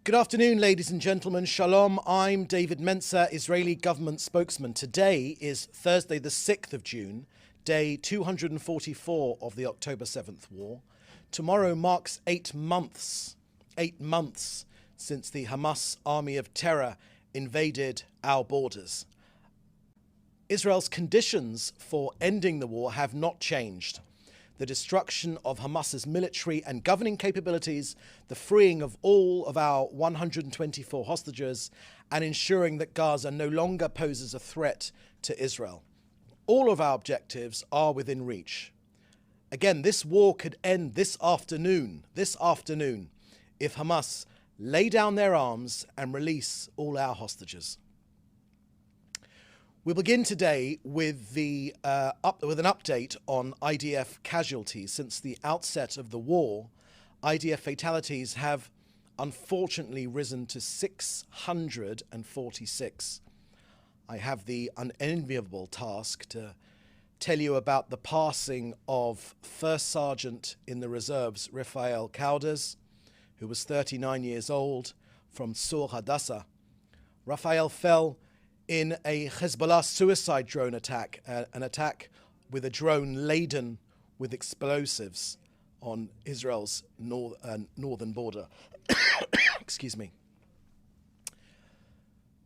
Good afternoon, ladies and gentlemen. Shalom. I'm David Mencer, Israeli government spokesman. Today is Thursday, the 6th of June, day 244 of the October 7th war. Tomorrow marks 8 months since the Hamas army of terror invaded our borders. Israel's conditions for ending the war have not changed. The destruction of Hamas's military and governing capabilities, the freeing of all of our 124 hostages, and ensuring that Gaza no longer poses a threat to Israel. All of our objectives are within reach. Again, this war could end this afternoon, if Hamas lay down their arms and release all our hostages. We'll begin today with an update on IDF casualties. Since the outset of the war, IDF fatalities have unfortunately risen to 646. I have the unenviable task to tell you about the passing of First Sergeant in the Reserves, Rafael Caudas, who was 39 years old, from Sur Hadassah. Rafael fell in a Hezbollah suicide drone attack, an attack with a drone laden with explosives on Israel's northern border. Excuse me.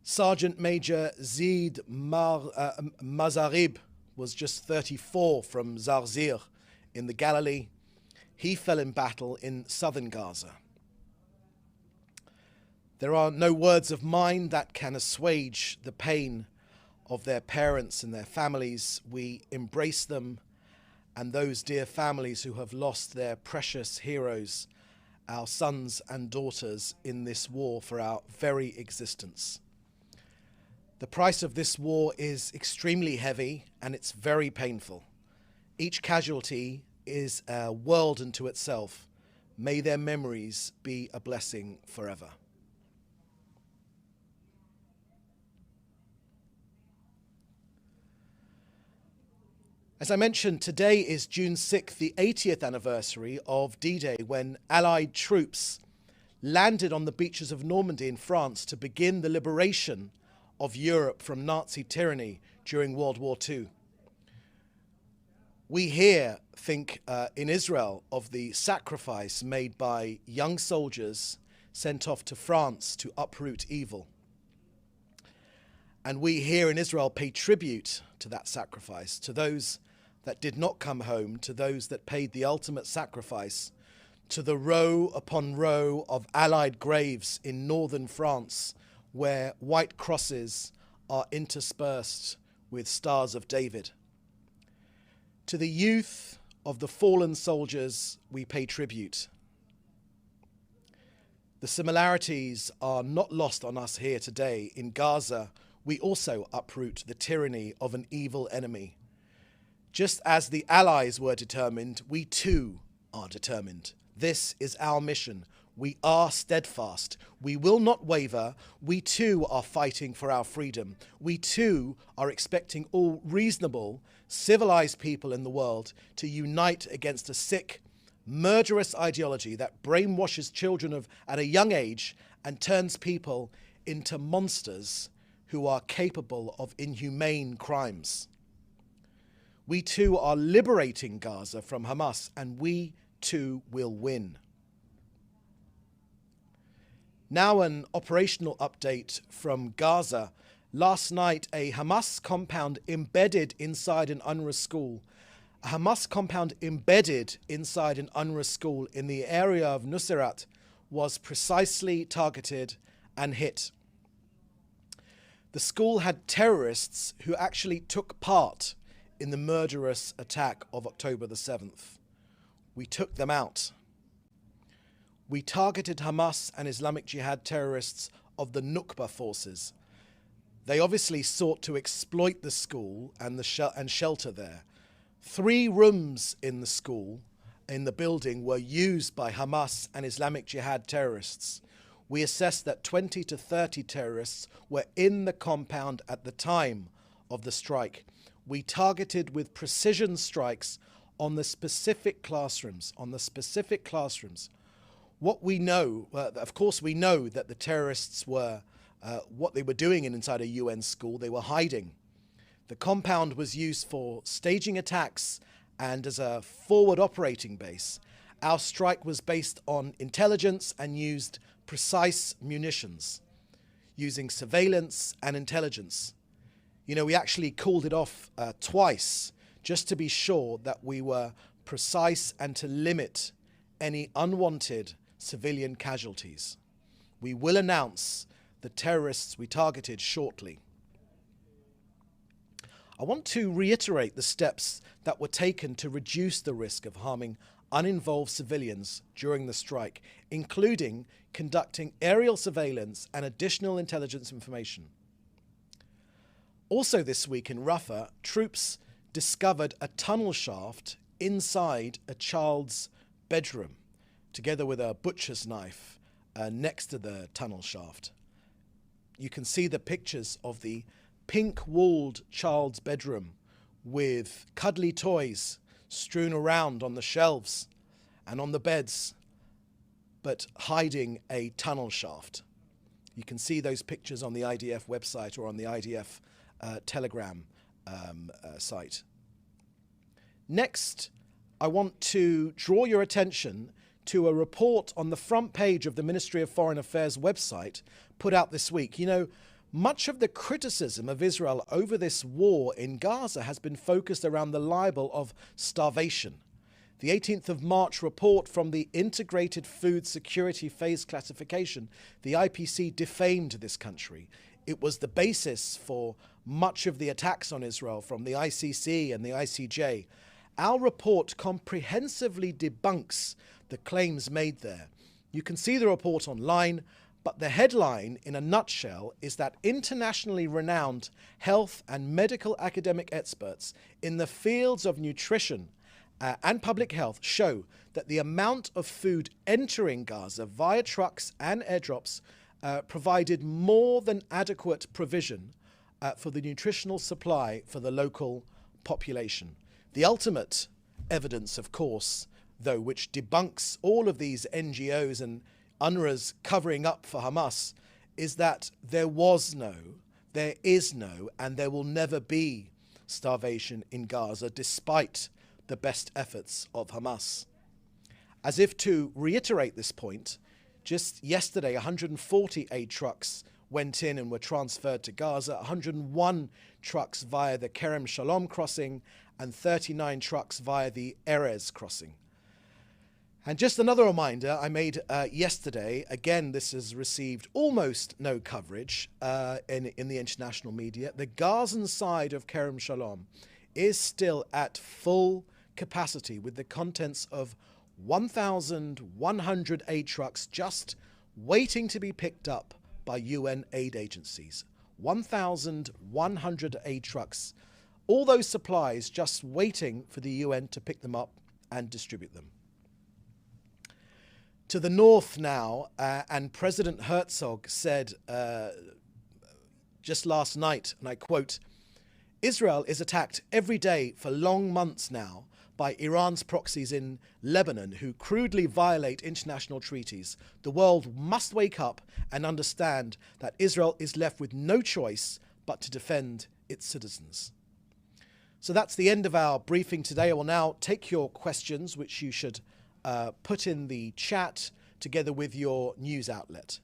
Sergeant Major Zied Mazarib was just 34 from Zarzir in the Galilee. He fell in battle in southern Gaza. There are no words of mine that can assuage the pain of their parents and their families. We embrace them and those dear families who have lost their precious heroes, our sons and daughters in this war for our very existence. The price of this war is extremely heavy and it's very painful. Each casualty is a world unto itself. May their memories be a blessing forever. As I mentioned, today is June 6th, the 80th anniversary of D-Day, when Allied troops landed on the beaches of Normandy in France to begin the liberation of Europe from Nazi tyranny during World War II. We here think in Israel of the sacrifice made by young soldiers sent off to France to uproot evil. And we here in Israel pay tribute to that sacrifice, to those that did not come home, to those that paid the ultimate sacrifice, to the row upon row of Allied graves in northern France, where white crosses are interspersed with stars of David. To the youth of the fallen soldiers, we pay tribute. The similarities are not lost on us here today. In Gaza, we also uproot the tyranny of an evil enemy. Just as the Allies were determined, we too are determined. This is our mission. We are steadfast. We will not waver. We too are fighting for our freedom. We too are expecting all reasonable, civilized people in the world to unite against a sick, murderous ideology that brainwashes children at a young age and turns people into monsters who are capable of inhumane crimes. We too are liberating Gaza from Hamas, and we too will win. Now an operational update from Gaza. Last night, a Hamas compound embedded inside an UNRWA school. A Hamas compound embedded inside an UNRWA school in the area of Nuseirat was precisely targeted and hit. The school had terrorists who actually took part in the murderous attack of October the 7th. We took them out. We targeted Hamas and Islamic Jihad terrorists of the Nukba forces. They obviously sought to exploit the school and shelter there. 3 rooms in the school, in the building, were used by Hamas and Islamic Jihad terrorists. We assessed that 20 to 30 terrorists were in the compound at the time of the strike. We targeted with precision strikes on the specific classrooms. What we know, of course, we know that the terrorists were, what they were doing inside a UN school, they were hiding. The compound was used for staging attacks and as a forward operating base. Our strike was based on intelligence and used precise munitions, using surveillance and intelligence. You know, we actually called it off twice just to be sure that we were precise and to limit any unwanted civilian casualties. We will announce the terrorists we targeted shortly. I want to reiterate the steps that were taken to reduce the risk of harming uninvolved civilians during the strike, including conducting aerial surveillance and additional intelligence information. Also this week in Rafah, troops discovered a tunnel shaft inside a child's bedroom, together with a butcher's knife next to the tunnel shaft. You can see the pictures of the pink-walled child's bedroom with cuddly toys strewn around on the shelves and on the beds, but hiding a tunnel shaft. You can see those pictures on the IDF website or on the IDF Telegram site. Next, I want to draw your attention to a report on the front page of the Ministry of Foreign Affairs website put out this week. You know, much of the criticism of Israel over this war in Gaza has been focused around the libel of starvation. The 18th of March report from the Integrated Food Security Phase Classification, the IPC, defamed this country. It was the basis for much of the attacks on Israel from the ICC and the ICJ. Our report comprehensively debunks the claims made there. You can see the report online, but the headline, in a nutshell, is that internationally renowned health and medical academic experts in the fields of nutrition and public health show that the amount of food entering Gaza via trucks and airdrops provided more than adequate provision for the nutritional supply for the local population. The ultimate evidence, of course, though, which debunks all of these NGOs and UNRWA's covering up for Hamas, is that there was no, there is no, and there will never be starvation in Gaza, despite the best efforts of Hamas. As if to reiterate this point, just yesterday, 140 aid trucks went in and were transferred to Gaza, 101 trucks via the Kerem Shalom crossing, and 39 trucks via the Erez crossing. And just another reminder I made yesterday, again, this has received almost no coverage in the international media. The Gazan side of Kerem Shalom is still at full capacity with the contents of 1,100 aid trucks just waiting to be picked up by UN aid agencies. 1,100 aid trucks. All those supplies just waiting for the UN to pick them up and distribute them. To the north now, and President Herzog said just last night, and I quote, "Israel is attacked every day for long months now by Iran's proxies in Lebanon who crudely violate international treaties. The world must wake up and understand that Israel is left with no choice but to defend its citizens." So that's the end of our briefing today. I will now take your questions, which you should put in the chat together with your news outlet.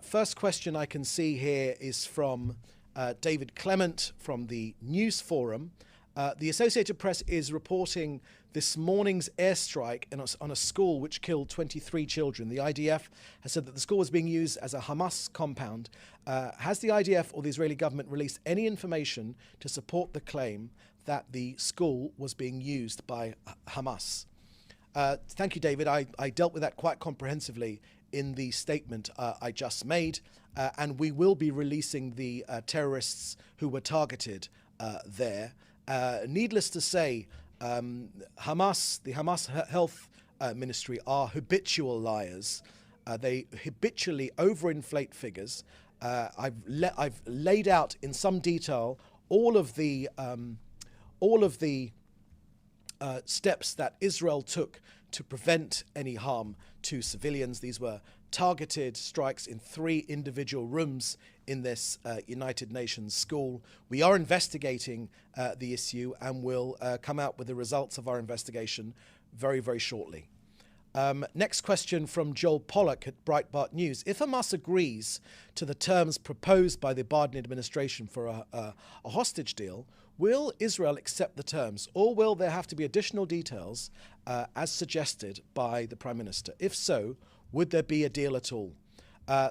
First question I can see here is from David Clement from the News Forum. The Associated Press is reporting this morning's airstrike on a school which killed 23 children. The IDF has said that the school was being used as a Hamas compound. Has the IDF or the Israeli government released any information to support the claim that the school was being used by Hamas? Thank you, David. I dealt with that quite comprehensively in the statement I just made, and we will be releasing the terrorists who were targeted there. Needless to say, Hamas, the Hamas Health Ministry, are habitual liars. They habitually overinflate figures. I've laid out in some detail all of the steps that Israel took to prevent any harm to civilians. These were targeted strikes in 3 individual rooms in this United Nations school. We are investigating the issue and will come out with the results of our investigation very, very shortly. Next question from Joel Pollack at Breitbart News. If Hamas agrees to the terms proposed by the Biden administration for a hostage deal, will Israel accept the terms, or will there have to be additional details as suggested by the Prime Minister? If so, would there be a deal at all?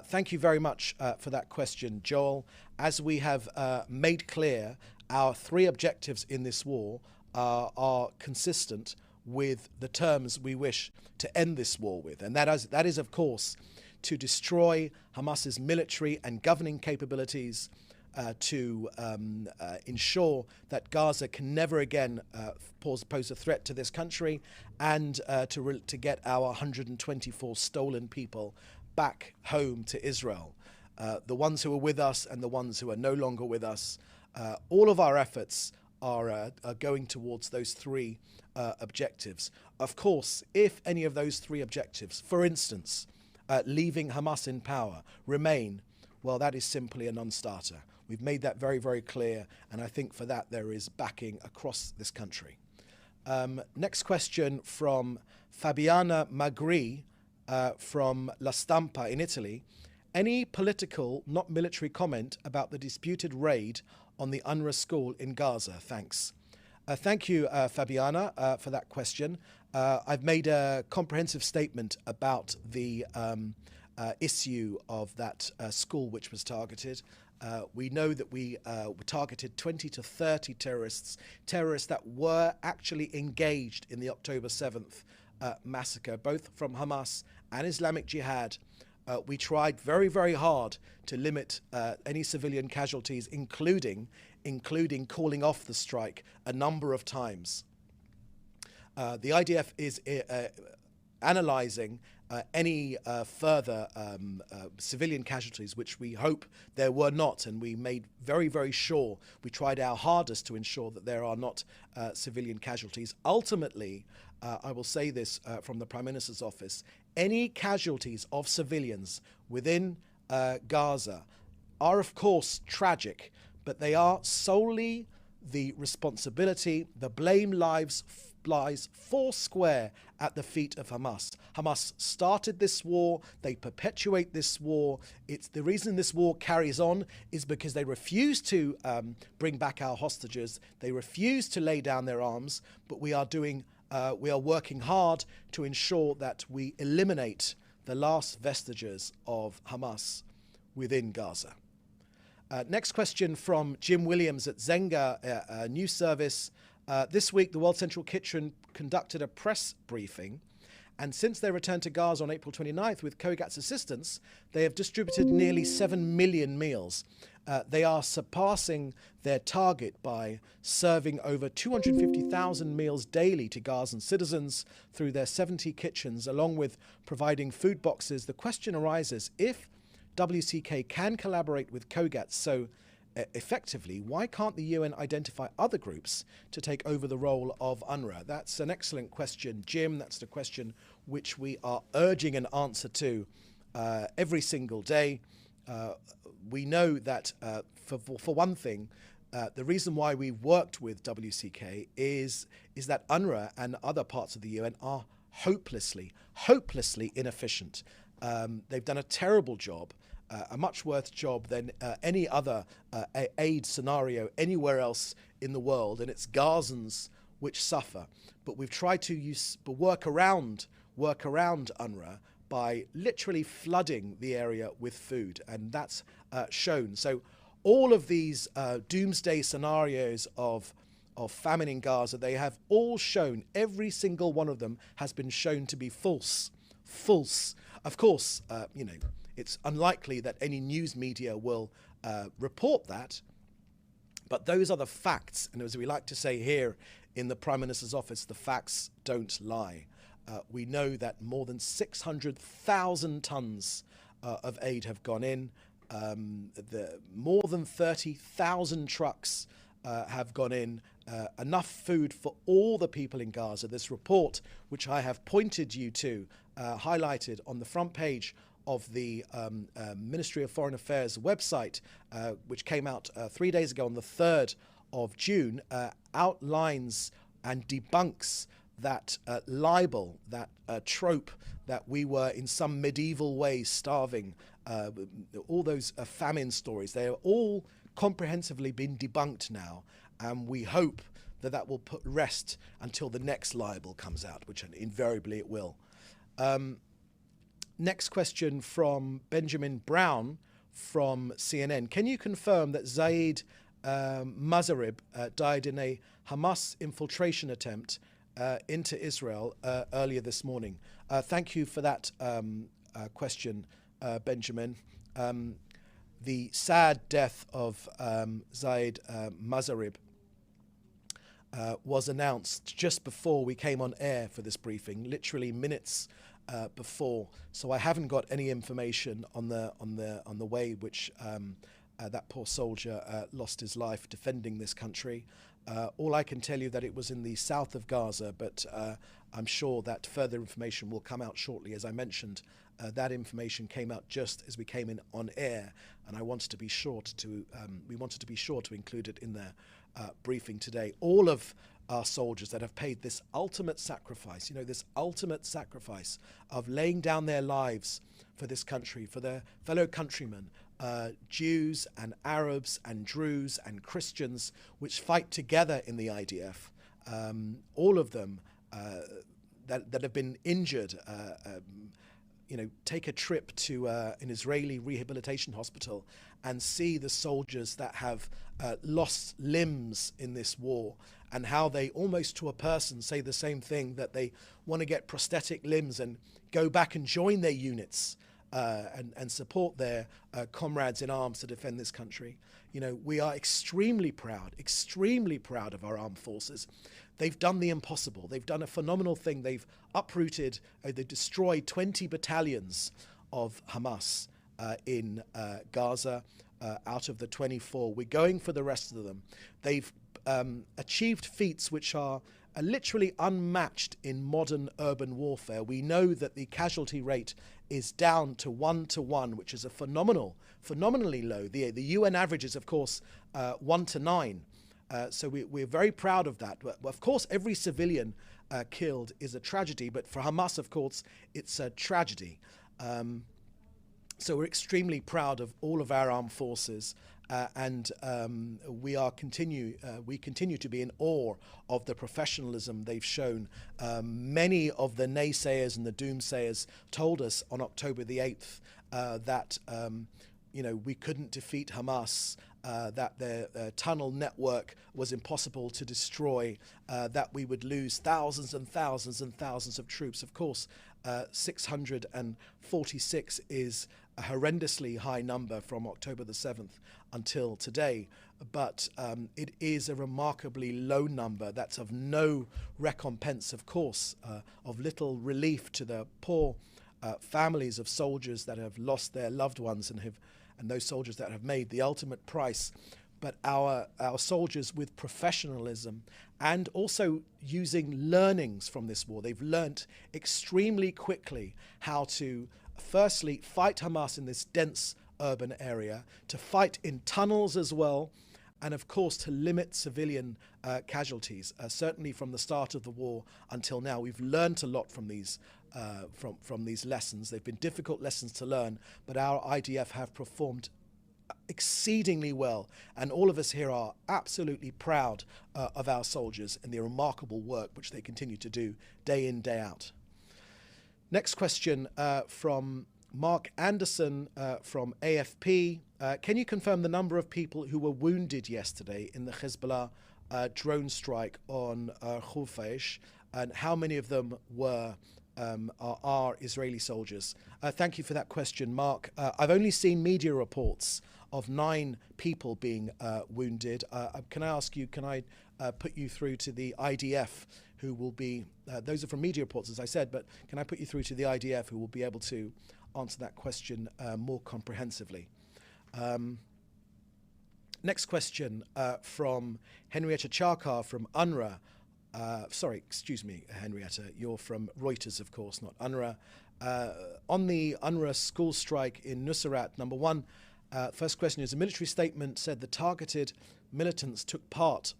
Thank you very much for that question, Joel. As we have made clear, our 3 objectives in this war are consistent with the terms we wish to end this war with. And that is, of course, to destroy Hamas's military and governing capabilities, to ensure that Gaza can never again pose a threat to this country, and to get our 124 stolen people back home to Israel. The ones who are with us and the ones who are no longer with us. All of our efforts are going towards those 3 objectives. Of course, if any of those 3 objectives, for instance, leaving Hamas in power, remain, well, that is simply a non-starter. We've made that very, very clear, and I think for that there is backing across this country. Next question from Fabiana Magri from La Stampa in Italy. Any political, not military, comment about the disputed raid on the UNRWA school in Gaza? Thanks. Thank you, Fabiana, for that question. I've made a comprehensive statement about the issue of that school which was targeted. We know that we targeted 20 to 30 terrorists that were actually engaged in the October 7th massacre, both from Hamas and Islamic Jihad. We tried very, very hard to limit any civilian casualties, including calling off the strike a number of times. The IDF is analysing any further civilian casualties, which we hope there were not, and we made very, very sure, we tried our hardest to ensure that there are not civilian casualties. Ultimately, I will say this from the Prime Minister's office, any casualties of civilians within Gaza are of course tragic, but they are solely the responsibility, the blame lies foursquare at the feet of Hamas. Hamas started this war, they perpetuate this war. It's the reason this war carries on is because they refuse to bring back our hostages, they refuse to lay down their arms, but we are working hard to ensure that we eliminate the last vestiges of Hamas within Gaza. Next question from Jim Williams at Zenga News Service. This week, the World Central Kitchen conducted a press briefing, and since they returned to Gaza on April 29th with COGAT's assistance, they have distributed nearly 7 million meals. They are surpassing their target by serving over 250,000 meals daily to Gazan citizens through their 70 kitchens, along with providing food boxes. The question arises, if WCK can collaborate with COGAT so effectively, why can't the UN identify other groups to take over the role of UNRWA? That's an excellent question, Jim. That's the question which we are urging an answer to every single day. We know that, for one thing, the reason why we worked with WCK is that UNRWA and other parts of the UN are hopelessly inefficient. They've done a terrible job, a much worse job than any other aid scenario anywhere else in the world, and it's Gazans which suffer. But we've tried to work around UNRWA by literally flooding the area with food, and that's shown. So all of these doomsday scenarios of famine in Gaza, they have all shown, every single one of them has been shown to be false. Of course, it's unlikely that any news media will report that, but those are the facts. And as we like to say here in the Prime Minister's office, the facts don't lie. We know that more than 600,000 tons of aid have gone in. More than 30,000 trucks have gone in, enough food for all the people in Gaza. This report, which I have pointed you to, highlighted on the front page of the Ministry of Foreign Affairs website, which came out 3 days ago on the 3rd of June, outlines and debunks that libel, that trope that we were in some medieval way starving, all those famine stories. They are all comprehensively been debunked now, and we hope that that will put rest until the next libel comes out, which invariably it will. Next question from Benjamin Brown from CNN. Can you confirm that Zaid Mazarib died in a Hamas infiltration attempt into Israel earlier this morning? Thank you for that question, Benjamin. The sad death of Zaid Mazarib was announced just before we came on air for this briefing, literally minutes before. So I haven't got any information on the way which that poor soldier lost his life defending this country. All I can tell you that it was in the south of Gaza, but I'm sure that further information will come out shortly. As I mentioned, that information came out just as we came in on air, and I wanted to be sure to we wanted to be sure to include it in the briefing today. All of our soldiers that have paid this ultimate sacrifice, this ultimate sacrifice of laying down their lives for this country, for their fellow countrymen, Jews and Arabs and Druze and Christians, which fight together in the IDF, all of them that have been injured, take a trip to an Israeli rehabilitation hospital and see the soldiers that have lost limbs in this war, and how they almost to a person say the same thing, that they want to get prosthetic limbs and go back and join their units and support their comrades in arms to defend this country. We are extremely proud of our armed forces. They've done the impossible. They've done a phenomenal thing. They've uprooted, they destroyed 20 battalions of Hamas in Gaza out of the 24. We're going for the rest of them. They've achieved feats which are literally unmatched in modern urban warfare. We know that the casualty rate is down to 1-to-1, which is a phenomenally low. The UN average is, of course, 1 to 9. So we're very proud of that. But of course, every civilian killed is a tragedy, but for Hamas, of course, it's a tragedy. So we're extremely proud of all of our armed forces, and we continue to be in awe of the professionalism they've shown. Many of the naysayers and the doomsayers told us on October the 8th that we couldn't defeat Hamas, that their tunnel network was impossible to destroy, that we would lose thousands and thousands and thousands of troops. Of course, 646 is a horrendously high number from October the 7th until today, but it is a remarkably low number that's of no recompense, of course, of little relief to the poor families of soldiers that have lost their loved ones and those soldiers that have made the ultimate price. But our soldiers, with professionalism and also using learnings from this war, they've learnt extremely quickly how to firstly fight Hamas in this dense urban area, to fight in tunnels as well, and of course to limit civilian casualties. Certainly from the start of the war until now, we've learnt a lot from these lessons. They've been difficult lessons to learn, but our IDF have performed exceedingly well, and all of us here are absolutely proud of our soldiers and the remarkable work which they continue to do day in, day out. Next question from Mark Anderson from AFP. Can you confirm the number of people who were wounded yesterday in the Hezbollah drone strike on Khufeish, and how many of them are Israeli soldiers? Thank you for that question, Mark. I've only seen media reports of 9 people being wounded. Can I ask you, can I put you through to the IDF, who will be, those are from media reports, as I said, but can I put you through to the IDF, who will be able to answer that question more comprehensively? Next question from Henrietta Charkar from UNRWA. Sorry, excuse me, Henrietta, you're from Reuters, of course, not UNRWA. On the UNRWA school strike in Nusrat, number one, first question is, a military statement said the targeted militants took part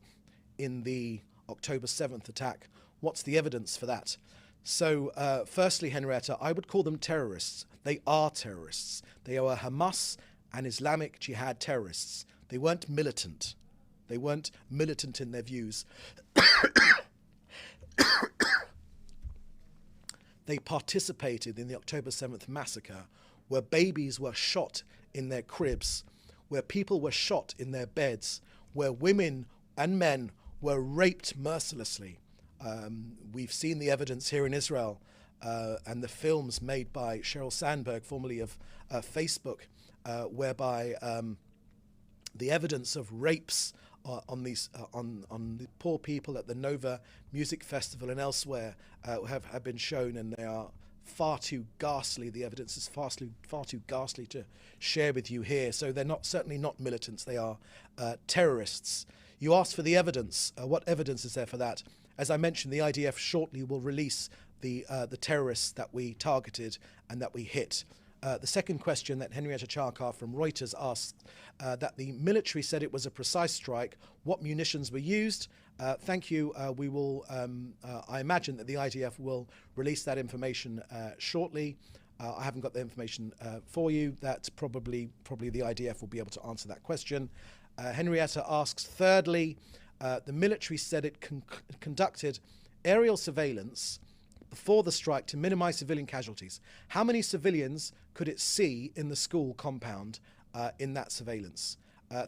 in the October 7th attack. What's the evidence for that? So, firstly, Henrietta, I would call them terrorists. They are terrorists. They are Hamas and Islamic Jihad terrorists. They weren't militant. They weren't militant in their views. They participated in the October 7th massacre, where babies were shot in their cribs, where people were shot in their beds, where women and men were raped mercilessly. We've seen the evidence here in Israel and the films made by Sheryl Sandberg, formerly of Facebook, whereby the evidence of rapes on the poor people at the Nova Music Festival and elsewhere have been shown, and they are far too ghastly. The evidence is far too ghastly to share with you here. So they're certainly not militants. They are terrorists. You asked for the evidence. What evidence is there for that? As I mentioned, the IDF shortly will release the terrorists that we targeted and that we hit. The second question that Henrietta Charkar from Reuters asked, that the military said it was a precise strike. What munitions were used? Thank you. We will. I imagine that the IDF will release that information shortly. I haven't got the information for you. That's probably the IDF will be able to answer that question. Henrietta asks, thirdly, the military said it conducted aerial surveillance before the strike to minimize civilian casualties. How many civilians could it see in the school compound in that surveillance?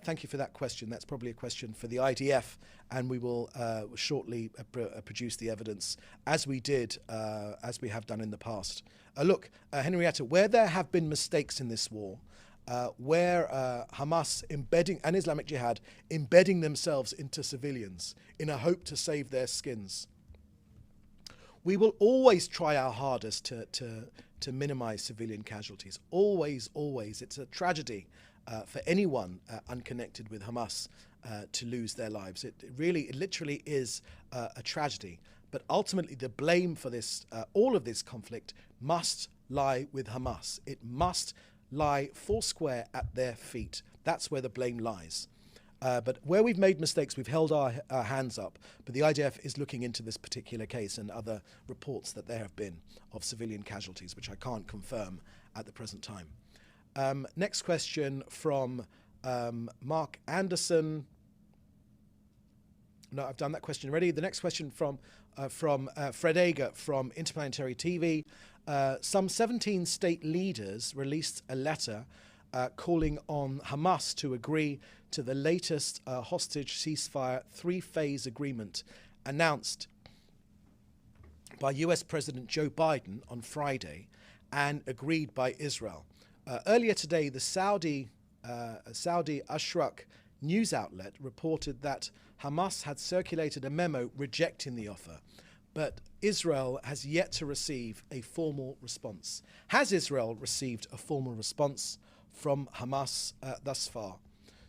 Thank you for that question. That's probably a question for the IDF, and we will shortly produce the evidence, as we did, as we have done in the past. Look, Henrietta, where there have been mistakes in this war, where Hamas and Islamic Jihad embedding themselves into civilians in a hope to save their skins, we will always try our hardest to minimize civilian casualties. Always, always. It's a tragedy for anyone unconnected with Hamas to lose their lives. It literally is a tragedy. But ultimately, the blame for this, all of this conflict, must lie with Hamas. It must lie foursquare at their feet. That's where the blame lies. But where we've made mistakes, we've held our hands up. But the IDF is looking into this particular case and other reports that there have been of civilian casualties, which I can't confirm at the present time. Next question from Mark Anderson. No, I've done that question already. The next question from Fred Ager from Interplanetary TV. Some 17 state leaders released a letter calling on Hamas to agree to the latest hostage ceasefire three-phase agreement announced by US President Joe Biden on Friday and agreed by Israel. Earlier today, the Saudi Ashraq news outlet reported that Hamas had circulated a memo rejecting the offer, but Israel has yet to receive a formal response. Has Israel received a formal response from Hamas thus far?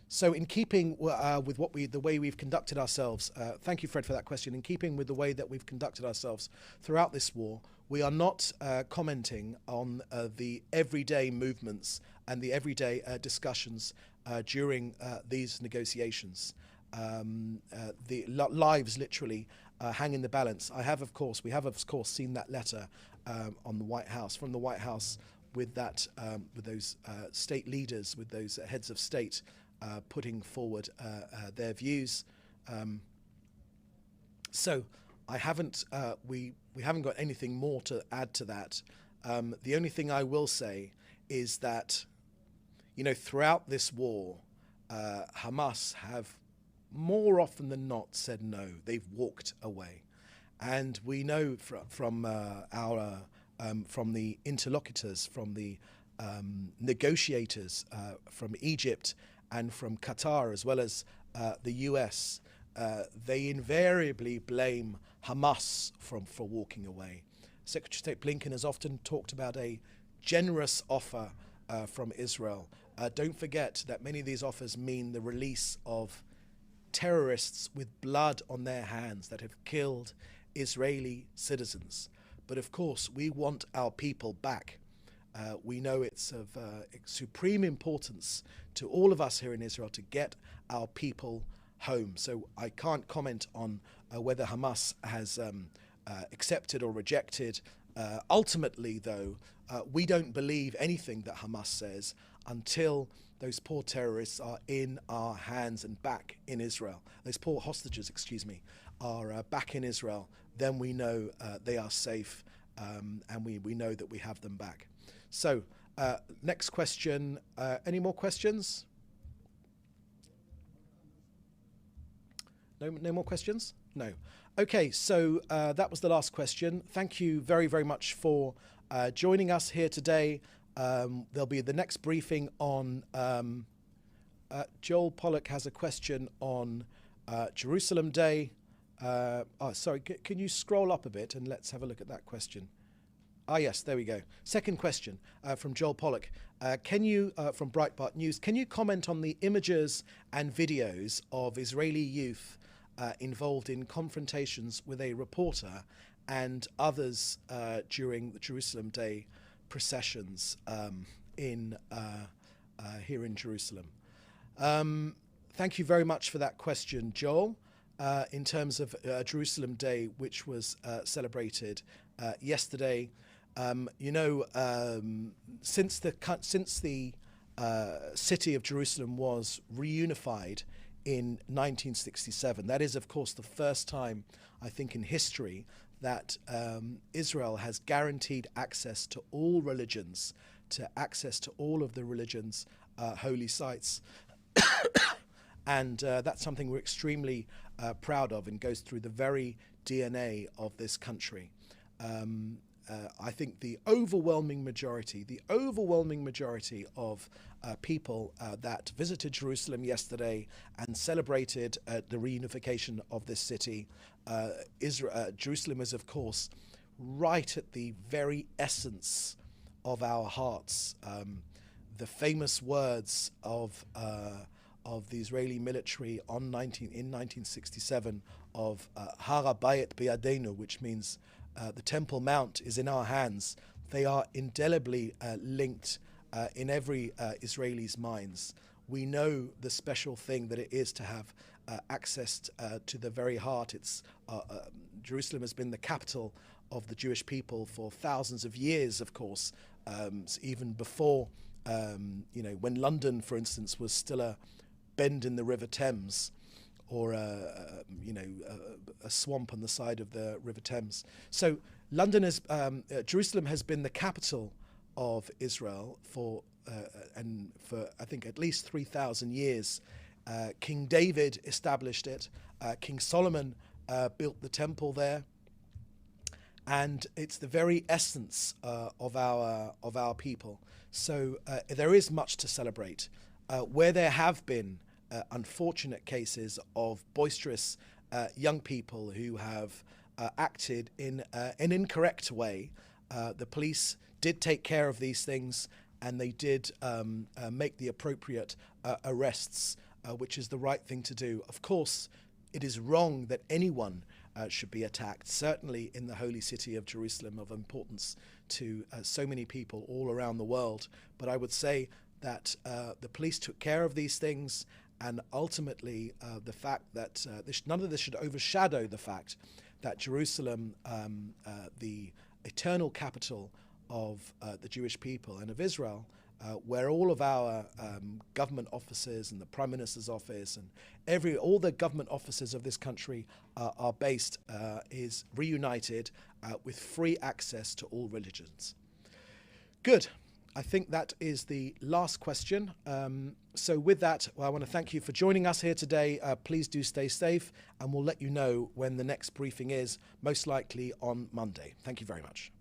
So in keeping with the way we've conducted ourselves, thank you, Fred, for that question. In keeping with the way that we've conducted ourselves throughout this war, we are not commenting on the everyday movements and the everyday discussions during these negotiations. The lives literally hang in the balance. We have of course seen that letter from the White House with that with those state leaders, with those heads of state putting forward their views. So I haven't we haven't got anything more to add to that. The only thing I will say is that, throughout this war, Hamas have more often than not said no. They've walked away, and we know from the interlocutors, from the negotiators from Egypt and from Qatar, as well as the US, they invariably blame Hamas for walking away. Secretary of State Blinken has often talked about a generous offer from Israel. Don't forget that many of these offers mean the release of terrorists with blood on their hands that have killed Israeli citizens. But of course, we want our people back. We know it's of supreme importance to all of us here in Israel to get our people home. So I can't comment on whether Hamas has accepted or rejected. Ultimately, though, we don't believe anything that Hamas says until those poor terrorists are in our hands and back in Israel. Those poor hostages, are back in Israel. Then we know they are safe, and we know that we have them back. So, next question. Any more questions? No more questions? No. Okay, so that was the last question. Thank you very, very much for joining us here today. There'll be the next briefing on... Joel Pollock has a question on Jerusalem Day. Sorry, can you scroll up a bit and let's have a look at that question? Yes, there we go. Second question from Joel Pollock. Can you, from Breitbart News, can you comment on the images and videos of Israeli youth involved in confrontations with a reporter and others during the Jerusalem Day processions here in Jerusalem? Thank you very much for that question, Joel. In terms of Jerusalem Day, which was celebrated yesterday, since the city of Jerusalem was reunified in 1967, that is, of course, the first time, I think, in history that Israel has guaranteed access to all religions, to access to all of the religions' holy sites. And that's something we're extremely proud of and goes through the very DNA of this country. I think the overwhelming majority of people that visited Jerusalem yesterday and celebrated the reunification of this city, Jerusalem is, of course, right at the very essence of our hearts. The famous words of the Israeli military in 1967 of Har HaBayit B'Yadeinu, which means the Temple Mount is in our hands. They are indelibly linked in every Israeli's minds. We know the special thing that it is to have access to the very heart. Jerusalem has been the capital of the Jewish people for thousands of years, of course, even before, when London, for instance, was still a bend in the River Thames, or a swamp on the side of the River Thames. So Jerusalem has been the capital of Israel for I think at least 3,000 years. King David established it. King Solomon built the temple there, and it's the very essence of our people. So there is much to celebrate. Where there have been unfortunate cases of boisterous young people who have acted in an incorrect way, the police did take care of these things, and they did make the appropriate arrests, which is the right thing to do. Of course, it is wrong that anyone should be attacked, certainly in the holy city of Jerusalem, of importance to so many people all around the world. But I would say that the police took care of these things, and ultimately the fact that none of this should overshadow the fact that Jerusalem, the eternal capital of the Jewish people and of Israel, where all of our government offices and the Prime Minister's office and all the government offices of this country are based, is reunited with free access to all religions. Good. I think that is the last question. So with that, I want to thank you for joining us here today. Please do stay safe, and we'll let you know when the next briefing is, most likely on Monday. Thank you very much.